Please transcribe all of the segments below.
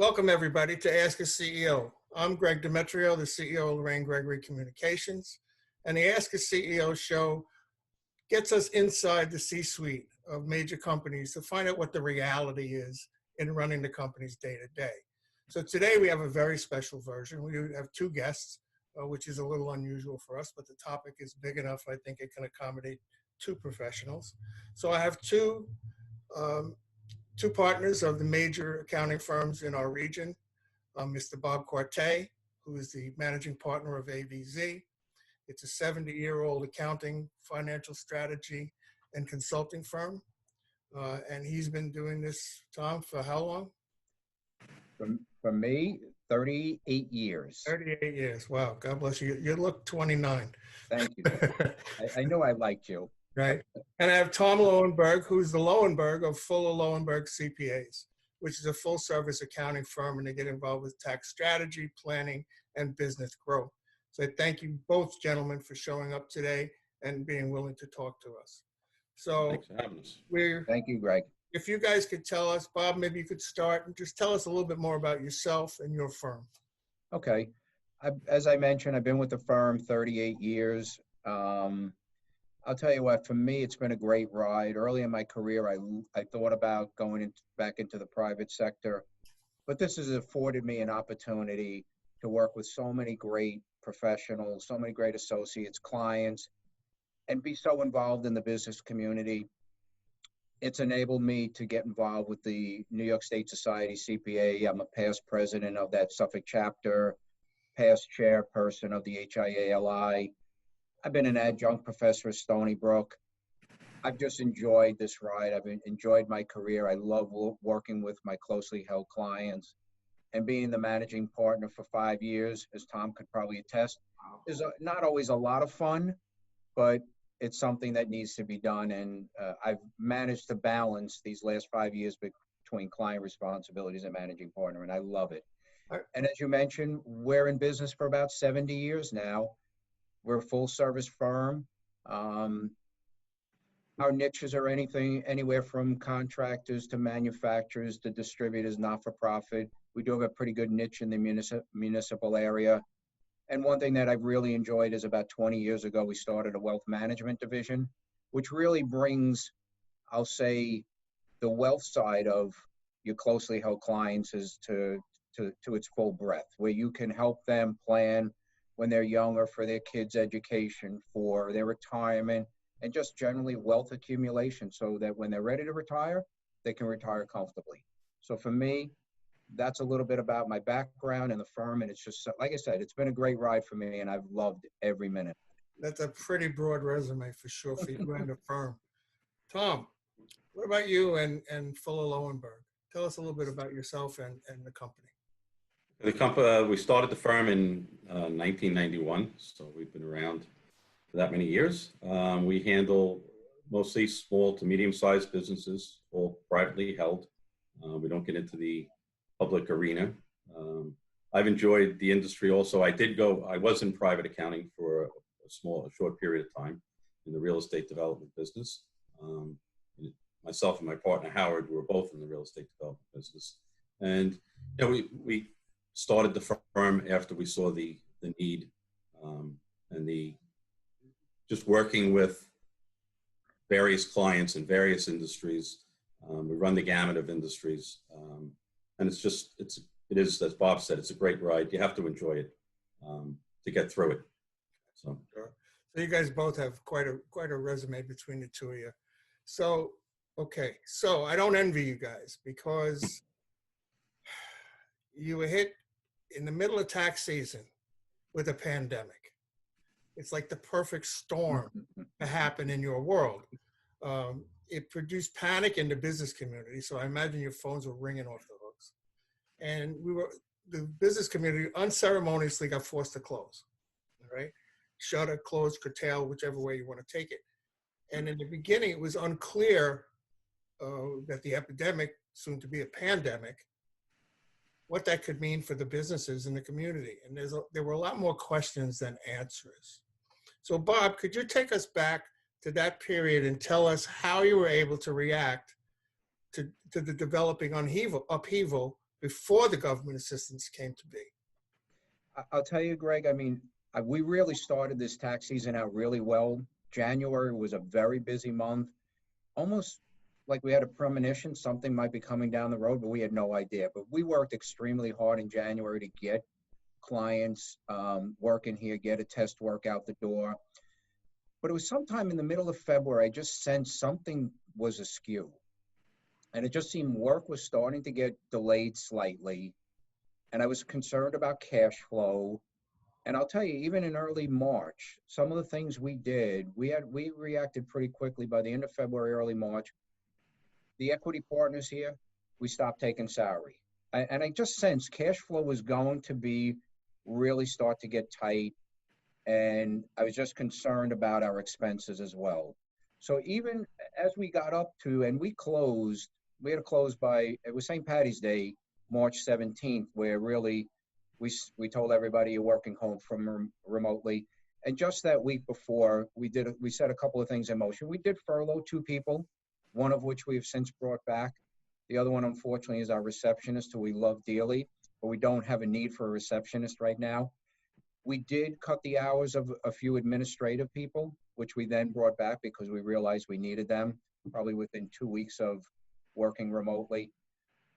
Welcome everybody to Ask a CEO. I'm Greg Demetrio, the CEO of Lorraine Gregory Communications, and the Ask a CEO show gets us inside the C-suite of major companies to find out what the reality is in running the companies day to day. So today we have a very special version. We have two guests, which is a little unusual for us, but the topic is big enough. I think it can accommodate two professionals. So I have two partners of the major accounting firms in our region, Mr. Bob Quarte, who is the managing partner of AVZ. It's a 70-year-old accounting, financial strategy, and consulting firm. And he's been doing this, Tom, for how long? For me, 38 years. 38 years. Wow. God bless you. You look 29. Thank you. I know I liked you. Right. And I have Tom Lowenberg, who's the Lowenberg of Fuller Lowenberg CPAs, which is a full-service accounting firm, and they get involved with tax strategy, planning, and business growth. So I thank you both, gentlemen, for showing up today and being willing to talk to us. So thanks for having us. Thank you, Greg. If you guys could tell us, Bob, maybe you could start and just tell us a little bit more about yourself and your firm. Okay. As I mentioned, I've been with the firm 38 years. I'll tell you what, for me, it's been a great ride. Early in my career, I thought about going back into the private sector, but this has afforded me an opportunity to work with so many great professionals, so many great associates, clients, and be so involved in the business community. It's enabled me to get involved with the New York State Society CPA. I'm a past president of that Suffolk chapter, past chairperson of the HIALI. I've been an adjunct professor at Stony Brook. I've just enjoyed this ride. I've enjoyed my career. I love working with my closely held clients, and being the managing partner for 5 years, as Tom could probably attest, is not always a lot of fun, but it's something that needs to be done. And I've managed to balance these last 5 years between client responsibilities and managing partner, and I love it. And as you mentioned, we're in business for about 70 years now. We're a full service firm. Our niches are anywhere from contractors to manufacturers to distributors, not-for-profit. We do have a pretty good niche in the municipal area. And one thing that I've really enjoyed is about 20 years ago, we started a wealth management division, which really brings, I'll say, the wealth side of your closely held clients is to its full breadth, where you can help them plan when they're younger for their kids' education, for their retirement, and just generally wealth accumulation so that when they're ready to retire, they can retire comfortably. So for me, that's a little bit about my background in the firm. And it's just, like I said, it's been a great ride for me, and I've loved every minute. That's a pretty broad resume for sure for you and the firm. Tom, what about you and Fuller Lowenberg? Tell us a little bit about yourself and the company. We started the firm in 1991, so we've been around for that many years. We handle mostly small to medium-sized businesses, all privately held. We don't get into the public arena. I've enjoyed the industry also. I was in private accounting for a short period of time in the real estate development business. Myself and my partner, Howard, we were both in the real estate development business. And you know, we started the firm after we saw the need and just working with various clients in various industries. We run the gamut of industries, and it is, as Bob said, it's a great ride. You have to enjoy it to get through it. So you guys both have quite a resume between the two of you. So okay, so I don't envy you guys because you were hit in the middle of tax season with a pandemic. It's like the perfect storm to happen in your world. It produced panic in the business community. So I imagine your phones were ringing off the hooks. And the business community unceremoniously got forced to close, all right? Shutter, close, curtail, whichever way you want to take it. And in the beginning, it was unclear that the epidemic, soon to be a pandemic, what that could mean for the businesses in the community. And there were a lot more questions than answers. So Bob, could you take us back to that period and tell us how you were able to react to the developing upheaval before the government assistance came to be? I'll tell you, Greg, I mean, we really started this tax season out really well. January was a very busy month, almost like we had a premonition something might be coming down the road, but we had no idea. But we worked extremely hard in January to get clients working here, get a test work out the door. But it was sometime in the middle of February, I just sensed something was askew. And it just seemed work was starting to get delayed slightly. And I was concerned about cash flow. And I'll tell you, even in early March, some of the things we did, we reacted pretty quickly. By the end of February, early March, the equity partners here, we stopped taking salary. And I just sensed cash flow was going to be really start to get tight. And I was just concerned about our expenses as well. So even as we got up to, and we had to close by, it was St. Patty's Day, March 17th, where really we told everybody you're working home from remotely. And just that week before, we set a couple of things in motion. We did furlough 2 people, one of which we have since brought back. The other one, unfortunately, is our receptionist, who we love dearly, but we don't have a need for a receptionist right now. We did cut the hours of a few administrative people, which we then brought back because we realized we needed them probably within 2 weeks of working remotely.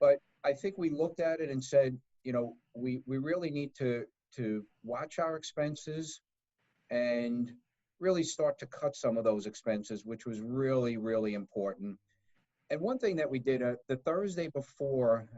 But I think we looked at it and said, you know, we really need to watch our expenses and really start to cut some of those expenses, which was really, really important. And one thing that we did the Thursday before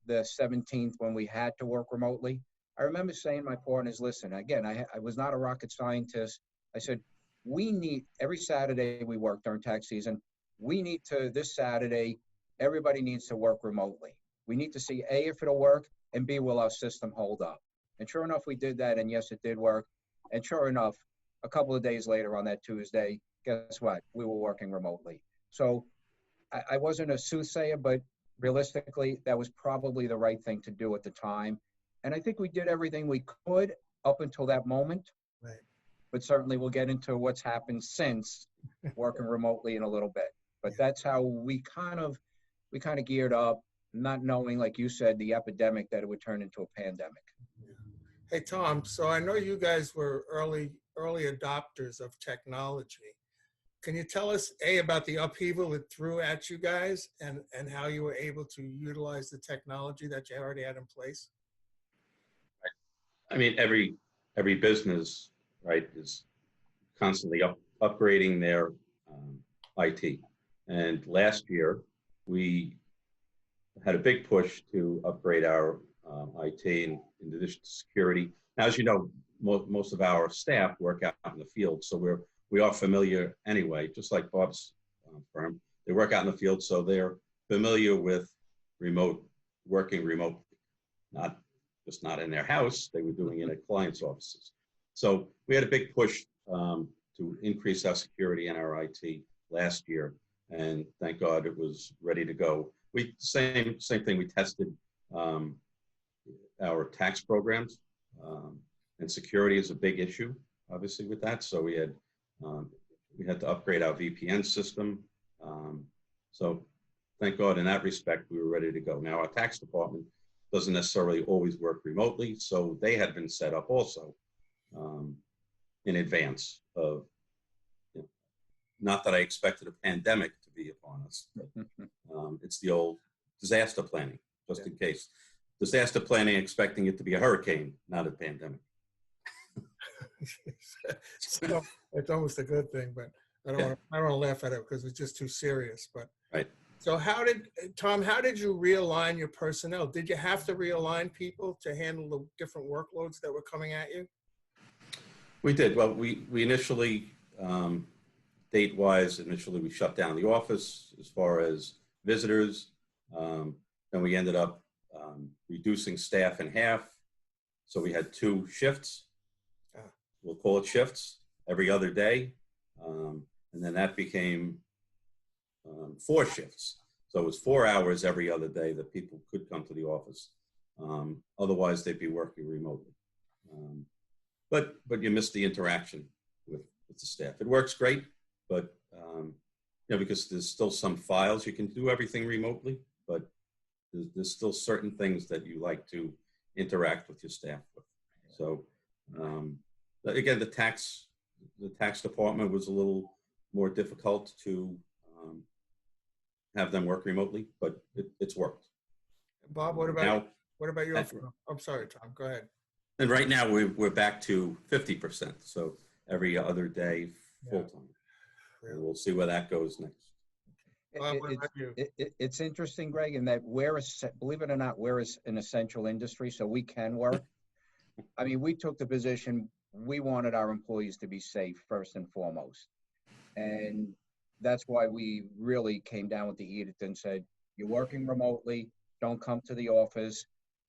the 17th, when we had to work remotely, I remember saying to my partners, listen, again, I was not a rocket scientist. I said, we need, every Saturday we work during tax season, we need to, this Saturday, everybody needs to work remotely. We need to see A, if it'll work, and B, will our system hold up? And sure enough, we did that, and yes, it did work. And sure enough, a couple of days later on that Tuesday, guess what? We were working remotely. So I wasn't a soothsayer, but realistically, that was probably the right thing to do at the time. And I think we did everything we could up until that moment. Right. But certainly we'll get into what's happened since working remotely in a little bit. But that's how we kind of geared up, not knowing, like you said, the epidemic, that it would turn into a pandemic. Hey, Tom, so I know you guys were early adopters of technology. Can you tell us, A, about the upheaval it threw at you guys and how you were able to utilize the technology that you already had in place? I mean, every business, right, is constantly upgrading their IT. And last year, we had a big push to upgrade our IT in addition to security. Now, as you know, most of our staff work out in the field, so we are familiar anyway, just like Bob's firm. They work out in the field, so they're familiar with working remotely, not in their house. They were doing it at clients' offices. So we had a big push to increase our security and our IT last year, and thank God it was ready to go. Same thing. We tested our tax programs, and security is a big issue, obviously, with that. So we had to upgrade our VPN system. So thank God in that respect, we were ready to go. Now, our tax department doesn't necessarily always work remotely, so they had been set up also in advance of, not that I expected a pandemic to be upon us, but it's the old disaster planning, just in case. Disaster planning, expecting it to be a hurricane, not a pandemic. So it's almost a good thing, but I don't want to laugh at it because it's just too serious. But right. So Tom, how did you realign your personnel? Did you have to realign people to handle the different workloads that were coming at you? We did. Well, we initially, date-wise, we shut down the office as far as visitors. Then we ended up reducing staff in half. So we had 2 shifts. We'll call it shifts every other day. And then that became 4 shifts. So it was 4 hours every other day that people could come to the office. Otherwise, they'd be working remotely. But you miss the interaction with the staff. It works great, but because there's still some files, you can do everything remotely, but there's still certain things that you like to interact with your staff with. So again, the tax department was a little more difficult to have them work remotely, but it's worked. Bob, what about Now, what about your firm? I'm sorry, Tom. Go ahead. and right now we're back to 50%. So every other day full time. Really? And we'll see where that goes next. Bob, what about you? It's interesting, Greg, in that believe it or not, we're an essential industry, so we can work. I mean, we took the position, we wanted our employees to be safe first and foremost. And that's why we really came down with the edict and said, you're working remotely, don't come to the office.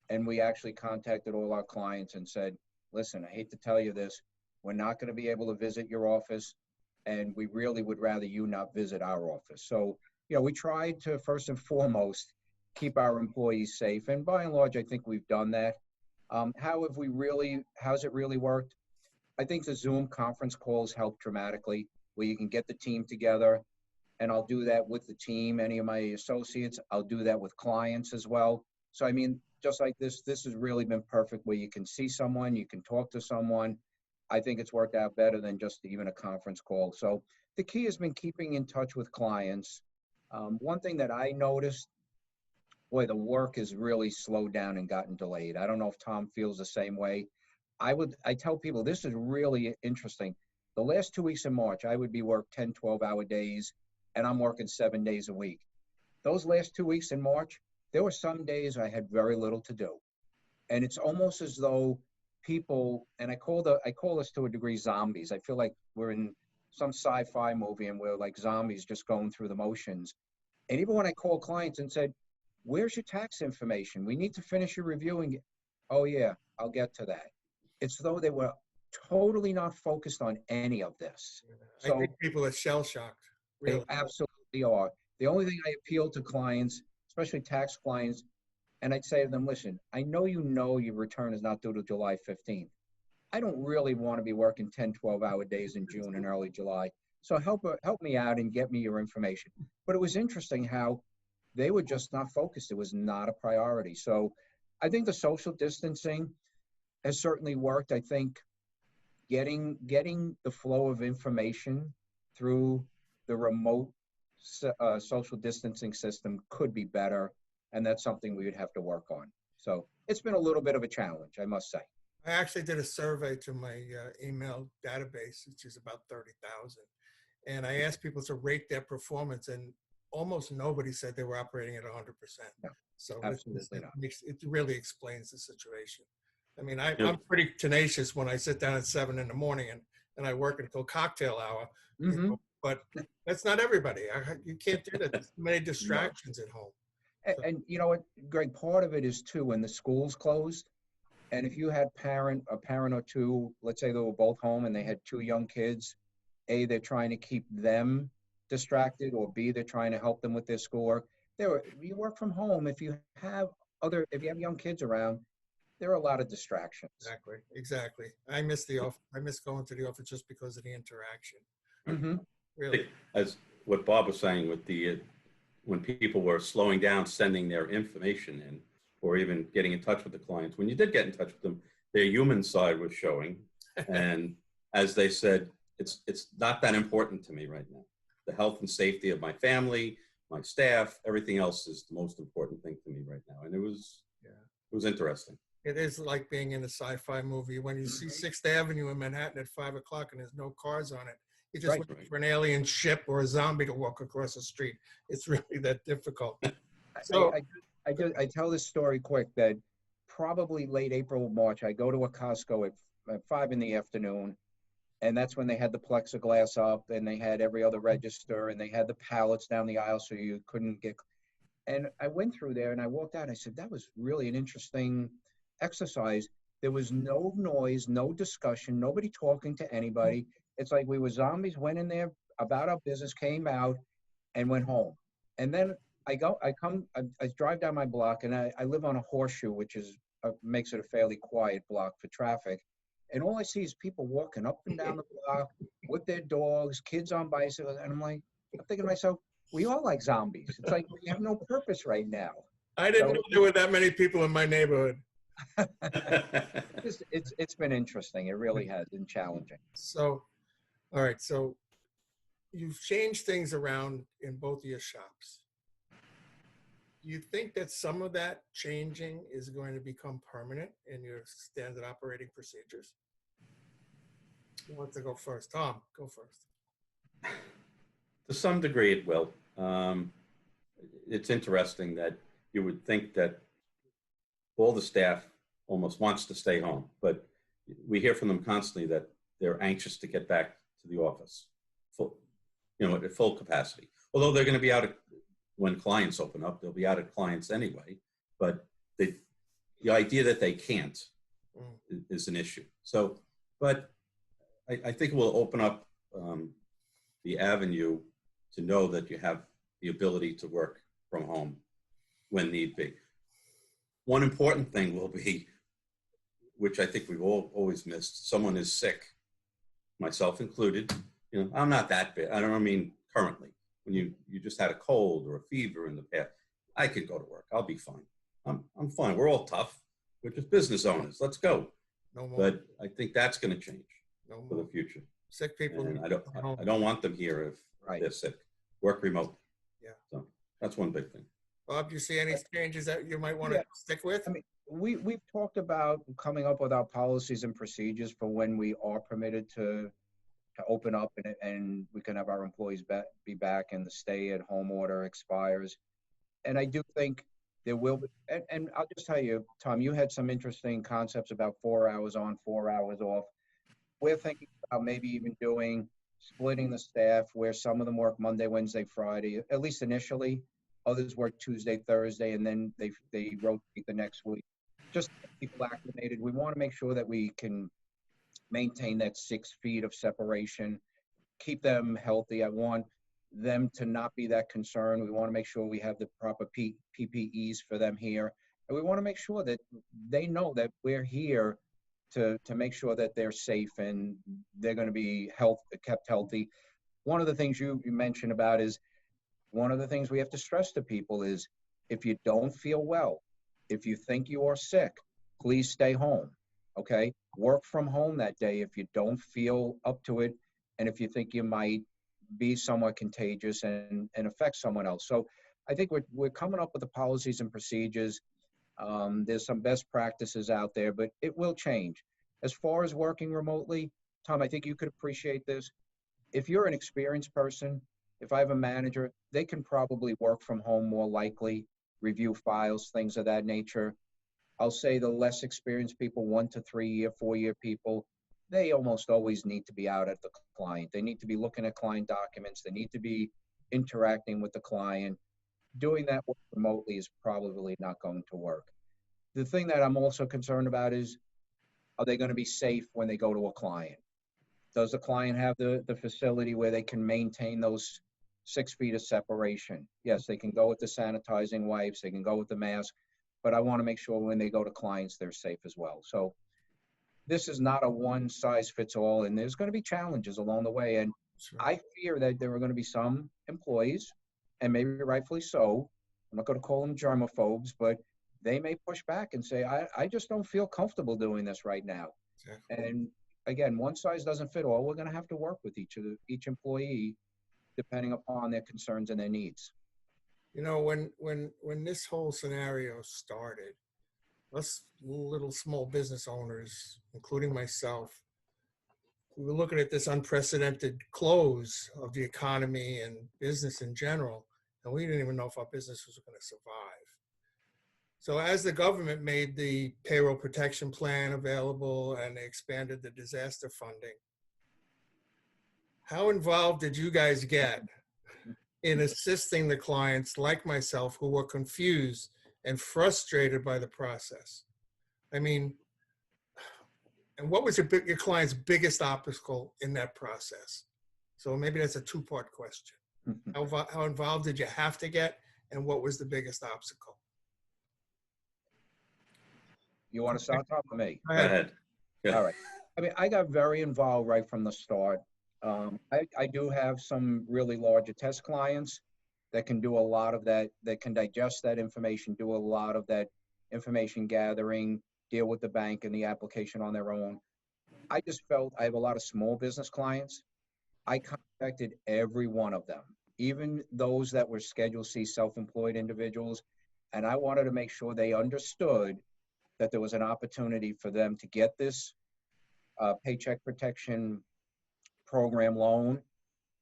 And we actually contacted all our clients and said, listen, I hate to tell you this, we're not going to be able to visit your office, and we really would rather you not visit our office. So, you know, we tried to first and foremost keep our employees safe. And by and large, I think we've done that. How's it really worked? I think the Zoom conference calls help dramatically, where you can get the team together, and I'll do that with the team, any of my associates. I'll do that with clients as well. So, I mean, just like this has really been perfect, where you can see someone, you can talk to someone. I think it's worked out better than just even a conference call. So the key has been keeping in touch with clients. One thing that I noticed, boy, the work has really slowed down and gotten delayed. I don't know if Tom feels the same way. I tell people this is really interesting. The last 2 weeks in March, I would be work 10, 12-hour days, and I'm working 7 days a week. Those last 2 weeks in March, there were some days I had very little to do. And it's almost as though people, and I call this to a degree zombies. I feel like we're in some sci-fi movie and we're like zombies just going through the motions. And even when I call clients and said, where's your tax information? We need to finish your review. And oh yeah, I'll get to that. It's though they were totally not focused on any of this. I think people are shell-shocked. Really. They absolutely are. The only thing I appeal to clients, especially tax clients, and I'd say to them, listen, I know your return is not due till July 15th. I don't really want to be working 10, 12-hour days in June and early July. So help me out and get me your information. But it was interesting how they were just not focused. It was not a priority. So I think the social distancing has certainly worked. I think getting the flow of information through the remote social distancing system could be better. And that's something we would have to work on. So it's been a little bit of a challenge, I must say. I actually did a survey to my email database, which is about 30,000. And I asked people to rate their performance, and almost nobody said they were operating at 100%. No, So absolutely not. it really explains the situation. I mean, I'm pretty tenacious when I sit down at 7 in the morning and I work until cocktail hour, Mm-hmm. you know, but that's not everybody. You can't do that. There's too many distractions at home. And you know what, Greg, part of it is too, when the school's closed, and if you had a parent or two, let's say they were both home and they had 2 young kids, A, they're trying to keep them distracted, or B, they're trying to help them with their schoolwork. You work from home. If you have young kids around, there are a lot of distractions. Exactly. I miss the office. I miss going to the office just because of the interaction. Mm-hmm. Really. As what Bob was saying with when people were slowing down, sending their information in, or even getting in touch with the clients, when you did get in touch with them, their human side was showing. And as they said, it's not that important to me right now. The health and safety of my family, my staff, everything else is the most important thing to me right now. And it was interesting. It is like being in a sci-fi movie. When you see 6th Avenue in Manhattan at 5 o'clock and there's no cars on it, you're just waiting for an alien ship or a zombie to walk across the street. It's really that difficult. So I tell this story quick, that probably late April, March, I go to a Costco at 5 in the afternoon, and that's when they had the plexiglass up and they had every other register and they had the pallets down the aisle so you couldn't get. And I went through there and I walked out. I said, that was really an interesting exercise. There was no noise, no discussion, nobody talking to anybody. It's like we were zombies, went in there about our business, came out and went home. And then I drive down my block, and I live on a horseshoe, which makes it a fairly quiet block for traffic. And all I see is people walking up and down the block with their dogs, kids on bicycles. And I'm thinking to myself, we are like zombies. It's like we have no purpose right now. I didn't know there were that many people in my neighborhood. It's been interesting. It really has been challenging. So, all right. So you've changed things around in both of your shops. You think that some of that changing is going to become permanent in your standard operating procedures? Who wants to go first? Tom, go first. To some degree, it will. It's interesting that you would think that all the staff almost wants to stay home, but we hear from them constantly that they're anxious to get back to the office, at full capacity. Although they're going to be out when clients open up, they'll be out at clients anyway. But the idea that they can't is an issue. So, but I think it will open up the avenue to know that you have the ability to work from home when need be. One important thing will be, which I think we've always missed, someone is sick, myself included. I'm not that bad. I don't mean currently. When you just had a cold or a fever in the past, I could go to work. I'll be fine. I'm fine. We're all tough. We're just business owners. Let's go. No more. But I think that's going to change for the future. Sick people. And I don't want them here if they're sick. Work remote. Yeah. So that's one big thing. Bob, do you see any changes that you might want to stick with? I mean, we've talked about coming up with our policies and procedures for when we are permitted to open up and we can have our employees be back and the stay-at-home order expires. And I do think there will be, and I'll just tell you, Tom, you had some interesting concepts about 4 hours on, 4 hours off. We're thinking about maybe even splitting the staff where some of them work Monday, Wednesday, Friday, at least initially. Others work Tuesday, Thursday, and then they rotate the next week. Just to get people acclimated. We want to make sure that we can maintain that 6 feet of separation, keep them healthy. I want them to not be that concerned. We want to make sure we have the proper PPEs for them here. And we want to make sure that they know that we're here to make sure that they're safe and they're going to be kept healthy. One of the things you mentioned about is, one of the things we have to stress to people is, if you don't feel well, if you think you are sick, please stay home, okay? Work from home that day if you don't feel up to it, and if you think you might be somewhat contagious and affect someone else. So I think we're coming up with the policies and procedures. There's some best practices out there, but it will change. As far as working remotely, Tom, I think you could appreciate this. If you're an experienced person, if I have a manager, they can probably work from home more likely, review files, things of that nature. I'll say the less experienced people, 1 to 3 year, 4 year people, they almost always need to be out at the client. They need to be looking at client documents. They need to be interacting with the client. Doing that work remotely is probably not going to work. The thing that I'm also concerned about is, are they going to be safe when they go to a client? Does the client have the facility where they can maintain those 6 feet of separation? Yes, they can go with the sanitizing wipes, they can go with the mask, but I want to make sure when they go to clients, they're safe as well. So this is not a one size fits all, and there's going to be challenges along the way. And I fear that there are going to be some employees, and maybe rightfully so, I'm not going to call them germaphobes, but they may push back and say, I just don't feel comfortable doing this right now. Exactly. And again, one size doesn't fit all. We're going to have to work with each employee depending upon their concerns and their needs. When this whole scenario started, us little small business owners, including myself, we were looking at this unprecedented close of the economy and business in general, and we didn't even know if our business was going to survive. So as the government made the payroll protection plan available and they expanded the disaster funding, how involved did you guys get in assisting the clients like myself who were confused and frustrated by the process? I mean, and what was your client's biggest obstacle in that process? So maybe that's a two-part question. How involved did you have to get, and what was the biggest obstacle? You want to start, Tom, or me? Go ahead. Yeah. All right. I mean, I got very involved right from the start. I do have some really large test clients. that can do a lot of that, that can digest that information, do a lot of that information gathering, deal with the bank and the application on their own. I just felt I have a lot of small business clients. I contacted every one of them, even those that were Schedule C self-employed individuals. And I wanted to make sure they understood that there was an opportunity for them to get this Paycheck Protection Program loan,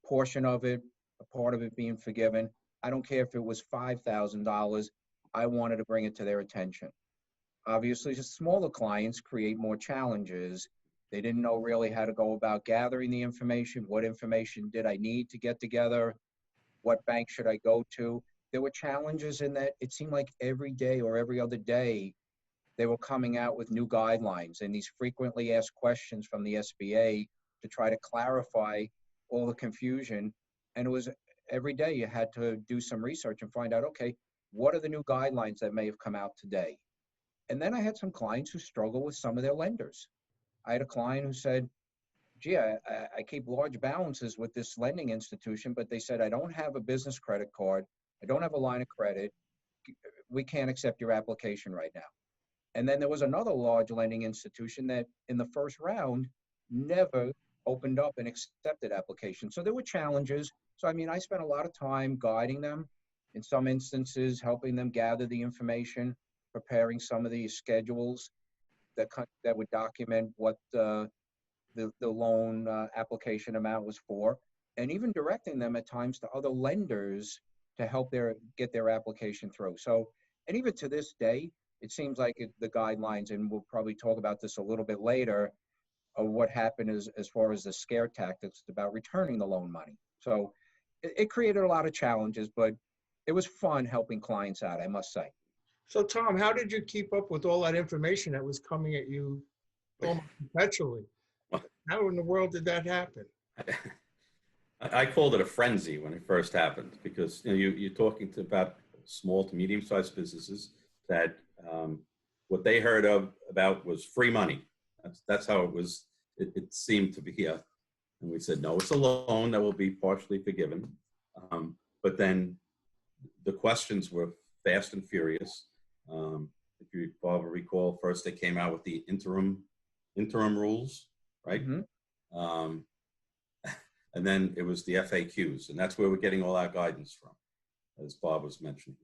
portion of it, a part of it being forgiven. I don't care if it was $5,000. I wanted to bring it to their attention. Obviously, the smaller clients create more challenges. They didn't know really how to go about gathering the information. What information did I need to get together? What bank should I go to? There were challenges in that it seemed like every day or every other day, they were coming out with new guidelines and these frequently asked questions from the SBA to try to clarify all the confusion. And it was every day you had to do some research and find out, okay, what are the new guidelines that may have come out today? And then I had some clients who struggle with some of their lenders. I had a client who said, gee, I keep large balances with this lending institution, but they said, I don't have a business credit card. I don't have a line of credit. We can't accept your application right now. And then there was another large lending institution that in the first round never opened up and accepted applications. So there were challenges. So, I mean, I spent a lot of time guiding them, in some instances, helping them gather the information, preparing some of these schedules that would document what the loan application amount was for, and even directing them at times to other lenders to help get their application through. So, and even to this day, it seems like the guidelines, and we'll probably talk about this a little bit later, of what happened as far as the scare tactics about returning the loan money. So it created a lot of challenges, but it was fun helping clients out, I must say. So Tom, how did you keep up with all that information that was coming at you almost perpetually? How in the world did that happen? I called it a frenzy when it first happened, because you're talking about small to medium-sized businesses that what they heard about was free money. That's how it was. It seemed to be. And we said, no, it's a loan that will be partially forgiven. But then the questions were fast and furious. If you probably recall, first they came out with the interim rules, right? Mm-hmm. And then it was the FAQs, and that's where we're getting all our guidance from, as Bob was mentioning.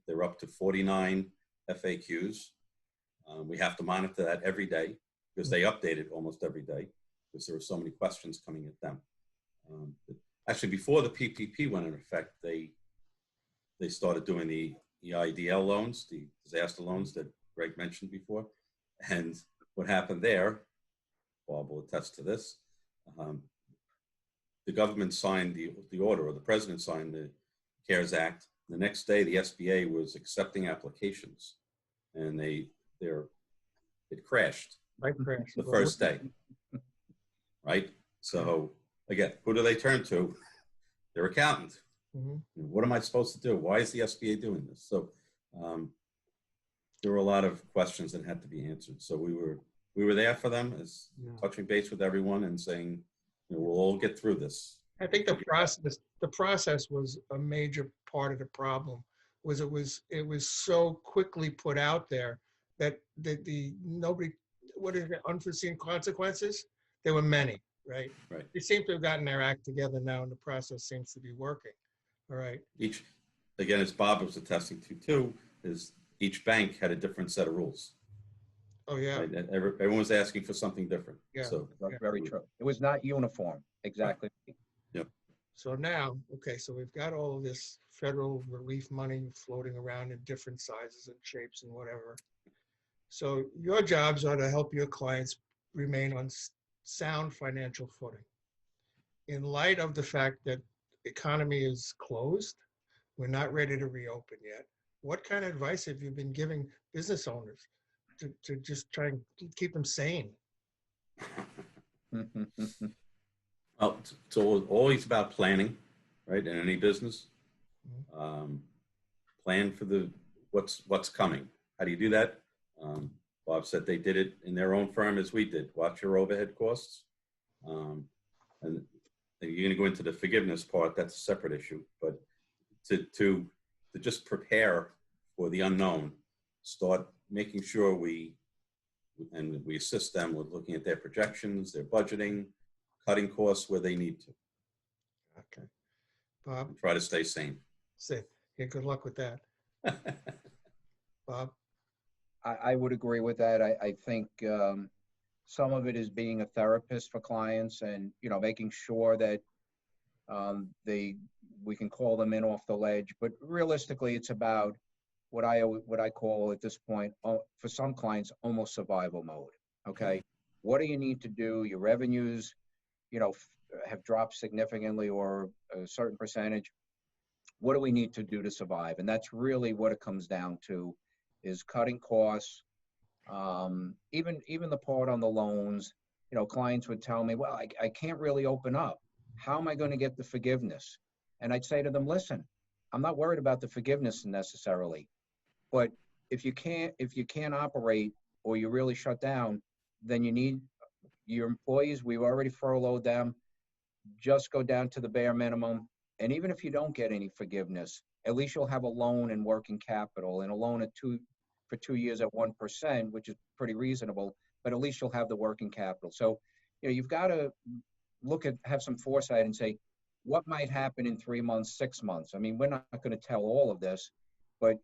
They're up to 49 FAQs. We have to monitor that every day because they update it almost every day because there were so many questions coming at them. Actually, before the PPP went into effect, they started doing the EIDL loans, the disaster loans that Greg mentioned before. And what happened there, Bob will attest to this, the government signed the order, or the president signed the CARES Act. The next day, the SBA was accepting applications, and it crashed the first day, right? So again, who do they turn to? Their accountant. Mm-hmm. What am I supposed to do? Why is the SBA doing this? So there were a lot of questions that had to be answered. So we were there for them, as touching base with everyone and saying, we'll all get through this. I think the process was a major part of the problem. It was so quickly put out there that nobody, what are the unforeseen consequences? There were many, right? Right. They seem to have gotten their act together now, and the process seems to be working. All right. Again, as Bob was attesting to too, is each bank had a different set of rules. Oh yeah. Right? Everyone was asking for something different. Yeah. So very true. It was not uniform. Exactly. Yep. So now, okay, so we've got all of this federal relief money floating around in different sizes and shapes and whatever. So your jobs are to help your clients remain on sound financial footing. In light of the fact that the economy is closed, we're not ready to reopen yet. What kind of advice have you been giving business owners to just try and keep them sane? Well, it's always about planning, right? In any business, plan for what's coming. How do you do that? Bob said they did it in their own firm as we did. Watch your overhead costs, and you're going to go into the forgiveness part. That's a separate issue, but to just prepare for the unknown, start making sure we assist them with looking at their projections, their budgeting, cutting costs where they need to, Okay. Bob, and try to stay sane. say, yeah, good luck with that. Bob? I would agree with that. I think some of it is being a therapist for clients and, making sure that we can call them in off the ledge. But realistically, it's about what I call at this point, for some clients, almost survival mode. Okay. What do you need to do? Your revenues, have dropped significantly or a certain percentage. What do we need to do to survive? And that's really what it comes down to, is cutting costs. Even the part on the loans, clients would tell me, well, I can't really open up. How am I going to get the forgiveness? And I'd say to them, listen, I'm not worried about the forgiveness necessarily, but if you can't operate or you really shut down, then you need your employees. We've already furloughed them. Just go down to the bare minimum. And even if you don't get any forgiveness, at least you'll have a loan and working capital, and a loan for 2 years at 1%, which is pretty reasonable, but at least you'll have the working capital. So, you've got to have some foresight and say, what might happen in 3 months, 6 months? I mean, we're not going to tell all of this, but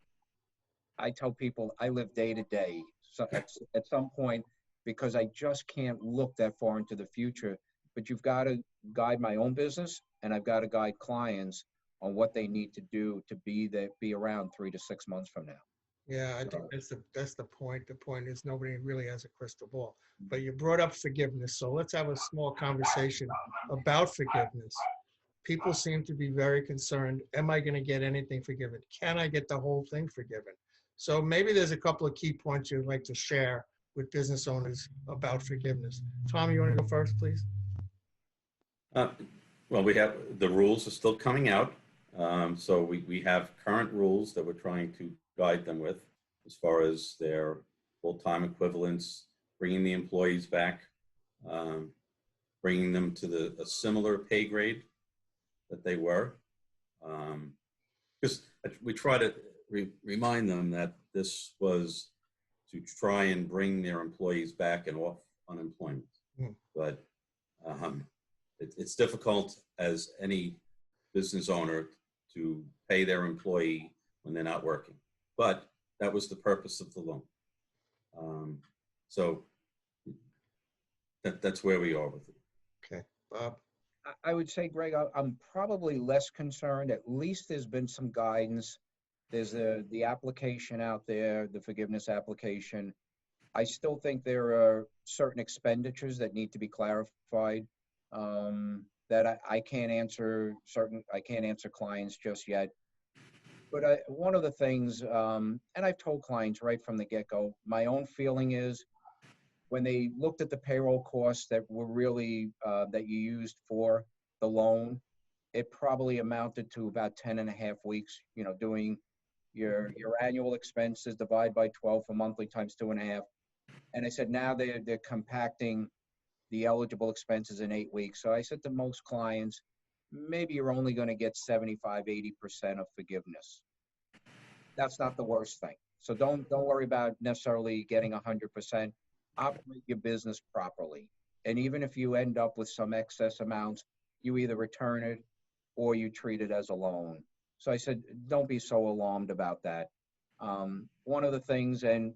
I tell people I live day to day. So at some point, because I just can't look that far into the future, but you've got to guide my own business, and I've got to guide clients on what they need to do to be around 3 to 6 months from now. Yeah, I think that's the point. The point is nobody really has a crystal ball. But you brought up forgiveness, so let's have a small conversation about forgiveness. People seem to be very concerned. Am I going to get anything forgiven? Can I get the whole thing forgiven? So maybe there's a couple of key points you'd like to share with business owners about forgiveness. Tom, you want to go first, please? Well, we have the rules are still coming out. So we have current rules that we're trying to guide them with as far as their full-time equivalents, bringing the employees back, bringing them to a similar pay grade that they were. Because we try to remind them that this was to try and bring their employees back and off unemployment. But it's difficult as any business owner to pay their employee when they're not working. But that was the purpose of the loan. So that's where we are with it. Okay, Bob. I would say, Greg, I'm probably less concerned. At least there's been some guidance. There's the application out there, the forgiveness application. I still think there are certain expenditures that need to be clarified, that I can't answer clients just yet. But one of the things, and I've told clients right from the get-go, my own feeling is when they looked at the payroll costs that were really, that you used for the loan, it probably amounted to about 10 and a half weeks, doing your annual expenses, divide by 12 for monthly times 2.5. And I said, now they're compacting the eligible expenses in 8 weeks. So I said to most clients, maybe you're only going to get 75, 80% of forgiveness. That's not the worst thing. So don't worry about necessarily getting 100%. Operate your business properly. And even if you end up with some excess amounts, you either return it or you treat it as a loan. So I said, don't be so alarmed about that. One of the things, and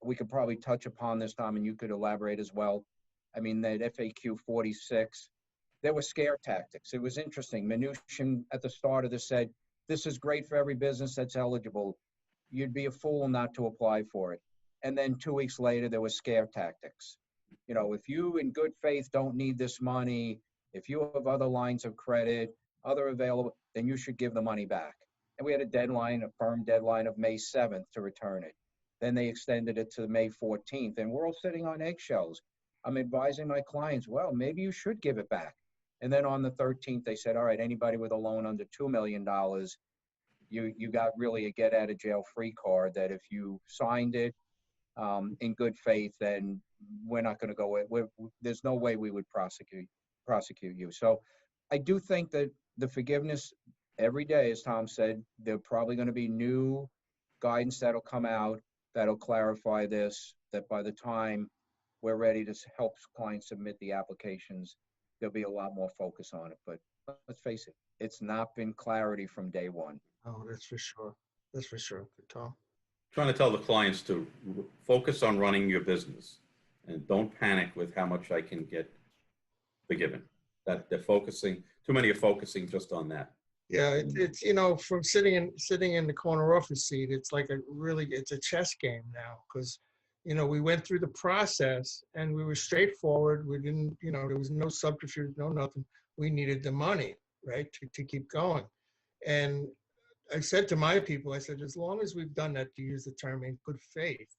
we could probably touch upon this, Tom, and you could elaborate as well. I mean, that FAQ 46, there were scare tactics. It was interesting. Mnuchin at the start of this said, this is great for every business that's eligible. You'd be a fool not to apply for it. And then 2 weeks later, there was scare tactics. If you in good faith don't need this money, if you have other lines of credit, other available, then you should give the money back. And we had a firm deadline of May 7th to return it. Then they extended it to May 14th, and we're all sitting on eggshells. I'm advising my clients, well, maybe you should give it back. And then on the 13th, they said, all right, anybody with a loan under $2 million, you got really a get out of jail free card that if you signed it in good faith, then we're not going to go, there's no way we would prosecute you. So I do think that the forgiveness every day, as Tom said, there are probably going to be new guidance that'll come out that'll clarify this, that by the time we're ready to help clients submit the applications, there'll be a lot more focus on it. But let's face it, it's not been clarity from day one. Oh, that's for sure. That's for sure. Good, Tom. Trying to tell the clients to focus on running your business and don't panic with how much I can get forgiven. That they're focusing, too many are focusing just on that. Yeah, it's from sitting in the corner office seat, it's like it's a chess game now, because we went through the process and we were straightforward. We didn't, there was no subterfuge, no nothing. We needed the money, right, to keep going. And I said to my people, I said, as long as we've done that, to use the term in good faith,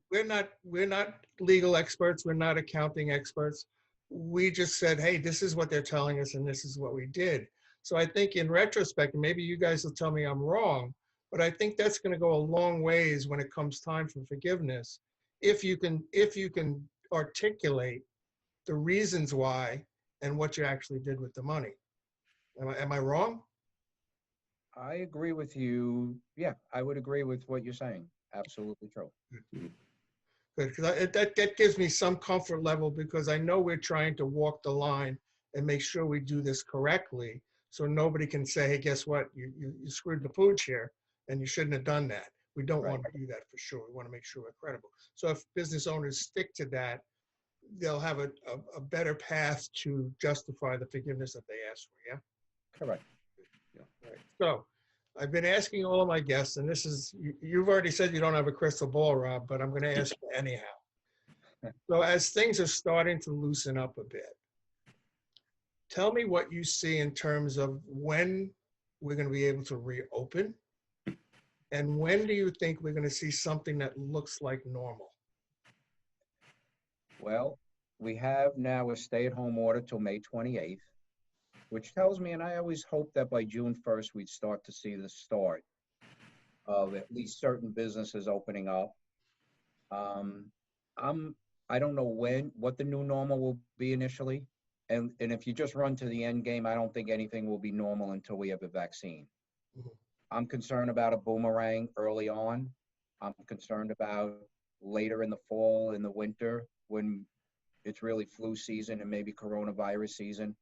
we're not legal experts, we're not accounting experts. We just said, hey, this is what they're telling us and this is what we did. So I think in retrospect, and maybe you guys will tell me I'm wrong, but I think that's going to go a long ways when it comes time for forgiveness. If you can articulate the reasons why and what you actually did with the money. Am I wrong? I agree with you. Yeah, I would agree with what you're saying. Absolutely true. Good, because that gives me some comfort level, because I know we're trying to walk the line and make sure we do this correctly, so nobody can say, hey, guess what? You screwed the pooch here and you shouldn't have done that. We don't want to do that for sure. We want to make sure we're credible. So if business owners stick to that, they'll have a better path to justify the forgiveness that they ask for, yeah? Correct. Yeah. Right. So I've been asking all of my guests, and this is, you've already said you don't have a crystal ball, Rob, but I'm going to ask you anyhow. So as things are starting to loosen up a bit, tell me what you see in terms of when we're going to be able to reopen, and when do you think we're going to see something that looks like normal? Well, we have now a stay-at-home order till May 28th, which tells me, and I always hope that by June 1st, we'd start to see the start of at least certain businesses opening up. I don't know what the new normal will be initially. And if you just run to the end game, I don't think anything will be normal until we have a vaccine. Mhm. I'm concerned about a boomerang early on. I'm concerned about later in the fall, in the winter, when it's really flu season and maybe coronavirus season.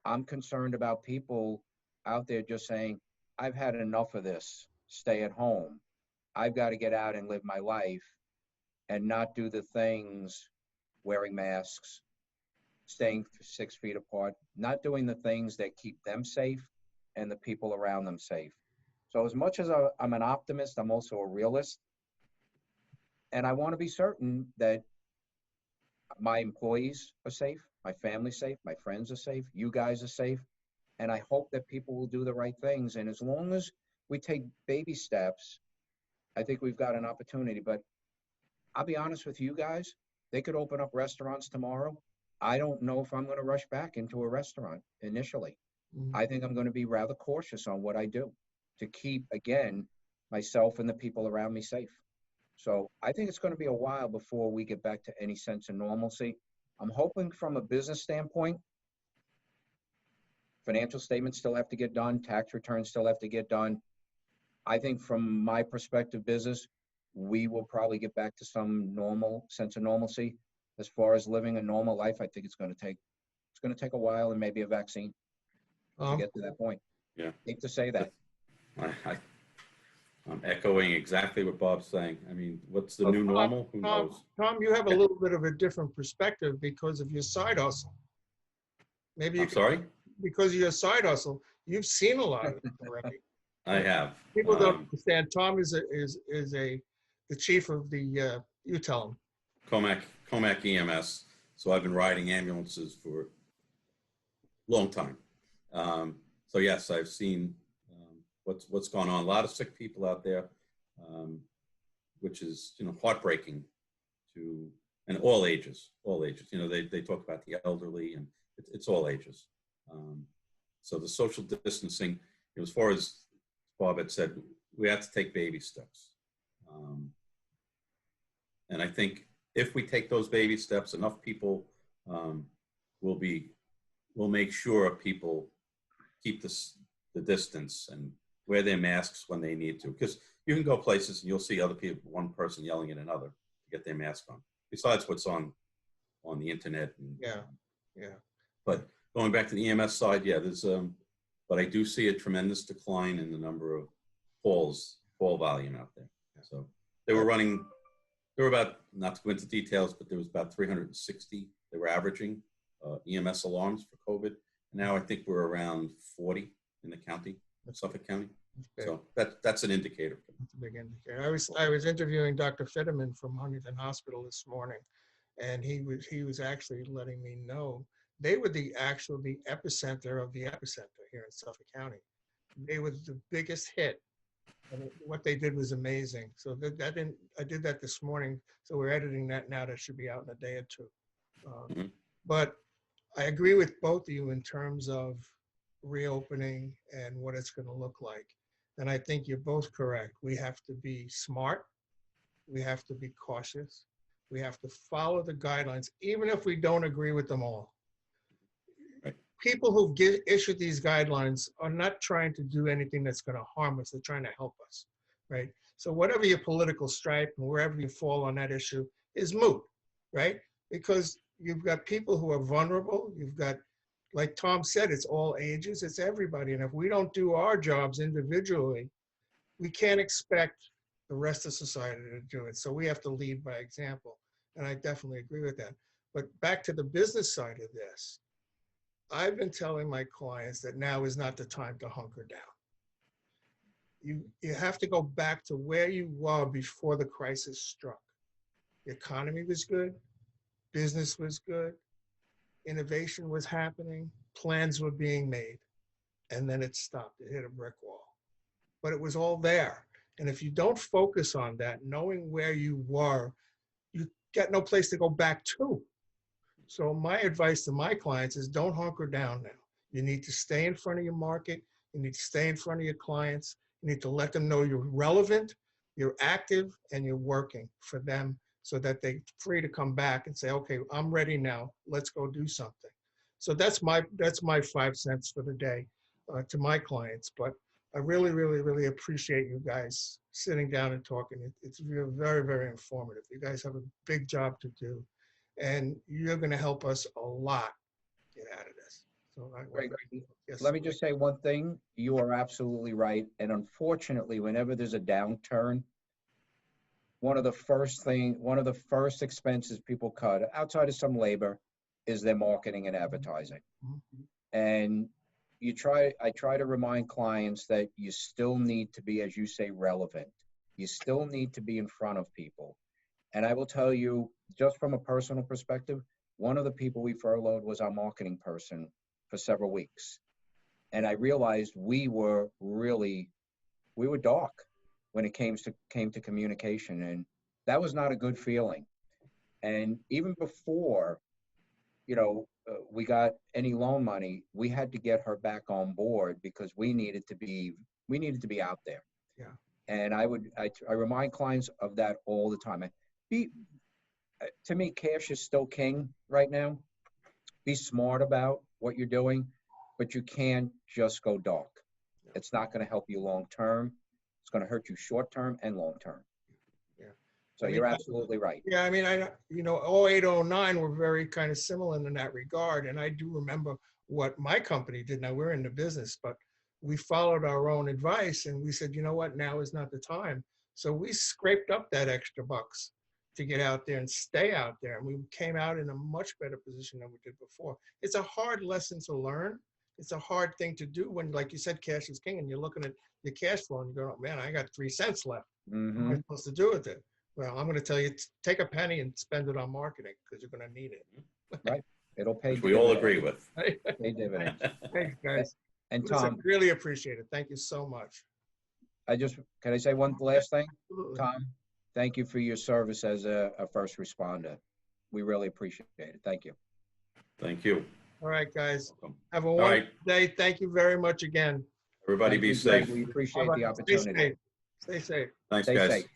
I'm concerned about people out there just saying, I've had enough of this, stay at home. I've got to get out and live my life and not do the things, wearing masks, staying 6 feet apart, not doing the things that keep them safe and the people around them safe. So as much as I'm an optimist, I'm also a realist. And I want to be certain that my employees are safe, my family's safe, my friends are safe, you guys are safe. And I hope that people will do the right things. And as long as we take baby steps, I think we've got an opportunity. But I'll be honest with you guys, they could open up restaurants tomorrow. I don't know if I'm going to rush back into a restaurant initially. Mhm. I think I'm going to be rather cautious on what I do to keep, again, myself and the people around me safe. So I think it's going to be a while before we get back to any sense of normalcy. I'm hoping from a business standpoint, financial statements still have to get done, tax returns still have to get done. I think from my perspective, business, we will probably get back to some normal sense of normalcy. As far as living a normal life, I think it's going to take a while and maybe a vaccine to get to that point. Yeah. Hate to say that. I'm echoing exactly what Bob's saying. I mean, what's the new normal? Who knows? Tom, you have a little bit of a different perspective because of your side hustle. Maybe you I'm sorry? because of your side hustle, you've seen a lot of it already. I have. People don't understand. Tom is the chief of the. You tell him. Comac EMS. So I've been riding ambulances for a long time. So yes, I've seen what's gone on. A lot of sick people out there, which is heartbreaking and all ages. They talk about the elderly, and it's all ages. So the social distancing, as far as Bob had said, we have to take baby steps. And I think if we take those baby steps, enough people will make sure people keep the distance and wear their masks when they need to. Because you can go places and you'll see other people, one person yelling at another to get their mask on. Besides what's on the internet. And, Yeah. But going back to the EMS side, yeah, there's but I do see a tremendous decline in the number of call volume out there. So they were about, not to go into details, but there was about 360 they were averaging EMS alarms for COVID. And now I think we're around 40 in the county, Suffolk County. So that's an indicator. That's a big indicator. I was interviewing Dr. Fitterman from Huntington Hospital this morning, and he was actually letting me know they were the epicenter of the epicenter here in Suffolk County. They were the biggest hit. And what they did was amazing. So I did that this morning. So we're editing that now. That should be out in a day or two. But I agree with both of you in terms of reopening and what it's going to look like. And I think you're both correct. We have to be smart. We have to be cautious. We have to follow the guidelines, even if we don't agree with them all. Right. People who issued these guidelines are not trying to do anything that's going to harm us. They're trying to help us, right? So whatever your political stripe and wherever you fall on that issue is moot, right? Because you've got people who are vulnerable. You've got, like Tom said, it's all ages, it's everybody. And if we don't do our jobs individually, we can't expect the rest of society to do it. So we have to lead by example. And I definitely agree with that. But back to the business side of this, I've been telling my clients that now is not the time to hunker down. You have to go back to where you were before the crisis struck. The economy was good, business was good, innovation was happening, plans were being made, and then it stopped. It hit a brick wall. But it was all there. And if you don't focus on that, knowing where you were, you got no place to go back to. So my advice to my clients is don't hunker down now. You need to stay in front of your market. You need to stay in front of your clients. You need to let them know you're relevant, you're active, and you're working for them so that they're free to come back and say, okay, I'm ready now. Let's go do something. So that's my 5 cents for the day to my clients. But I really, really, really appreciate you guys sitting down and talking. It's very, very informative. You guys have a big job to do, and you're going to help us a lot get out of this. So yes. Let me just say one thing. You are absolutely right. And unfortunately, whenever there's a downturn, one of the first expenses people cut outside of some labor is their marketing and advertising. And I try to remind clients that you still need to be, as you say, relevant. You still need to be in front of people. And I will tell you, just from a personal perspective, one of the people we furloughed was our marketing person for several weeks. And I realized we were dark when it came to communication. And that was not a good feeling. And even before, we got any loan money, we had to get her back on board because we needed to be out there. Yeah. And I remind clients of that all the time. To me, cash is still king right now. Be smart about what you're doing, but you can't just go dark. Yeah. It's not going to help you long term. It's going to hurt you short term and long term. Yeah. So you're absolutely right. Yeah, I mean, 08, 09 were very kind of similar in that regard. And I do remember what my company did. Now we're in the business, but we followed our own advice and we said, you know what, now is not the time. So we scraped up that extra bucks to get out there and stay out there. And we came out in a much better position than we did before. It's a hard lesson to learn. It's a hard thing to do when, like you said, cash is king and you're looking at your cash flow and you go, oh, man, I got 3 cents left. What am I supposed to do with it? Well, I'm going to tell you, take a penny and spend it on marketing because you're going to need it. Right. It'll pay. Which we all agree with. Pay dividends. Thanks, guys. And Listen, Tom, really appreciate it. Thank you so much. Can I say one last thing? Absolutely. Tom, thank you for your service as a first responder. We really appreciate it. Thank you. Thank you. All right, guys. Welcome. Have a wonderful day. Thank you very much again. Everybody be safe. We appreciate Bye-bye. the opportunity. Stay safe. Thanks, Stay guys. safe.